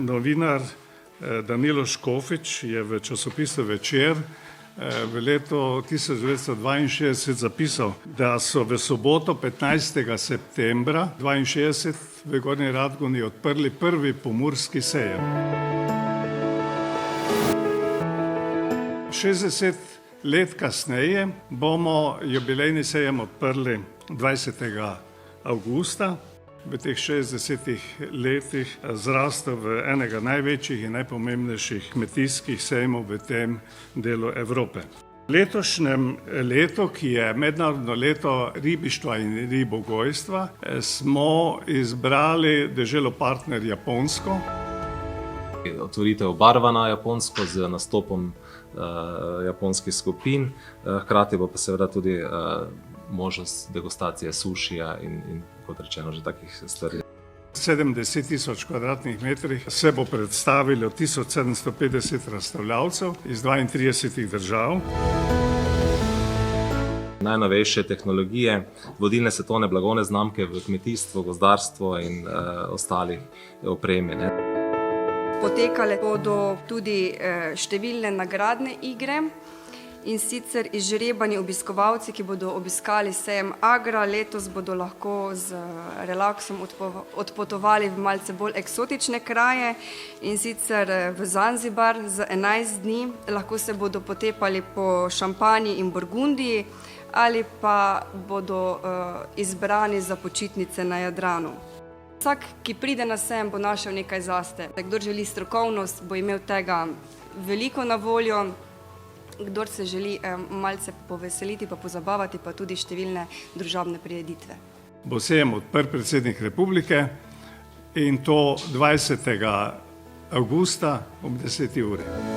Novinar Danilo Škofič je v časopisu Večer v letu 1962 zapisal, da so v soboto 15. septembra 1962 v Gornji Radgoni odprli prvi pomurski sejem. 60 let kasneje bomo jubilejni sejem odprli 20. avgusta. V teh 60 letih zrastel v enega največjih in najpomembnejših kmetijskih sejmov v tem delu Evrope. Letošnjem letu, ki je mednarodno leto ribištva in ribogojstva, smo izbrali deželo partner Japonsko. Otvoritev obarvana Japonsko z nastopom japonskih skupin, hkrati bo pa seveda tudi možnost degustacije sušija in kot rečeno že takih stvari. 70.000 kvadratnih metrih se bo predstavilo 1750 razstavljavcev iz 32 držav. Najnovejše tehnologije, vodilne svetovne blagovne znamke v kmetijstvu, gozdarstvu in ostalih opremi. Potekale bodo tudi številne nagradne igre, in sicer izžrebani obiskovalci, ki bodo obiskali sejem Agra, letos bodo lahko z relaksom odpotovali v malce bolj eksotične kraje, in sicer v Zanzibar za 11 dni. Lahko se bodo potepali po Šampanji in Burgundiji ali pa bodo izbrani za počitnice na Jadranu. Vsak, ki pride na sejem, bo našel nekaj zase. Kdor želi strokovnost, bo imel tega veliko na voljo. Kdor se želi malce poveseliti pa pozabavati, pa tudi številne družabne prireditve. Bo sejem odprl predsednik republike in to 20. avgusta ob 10. uri.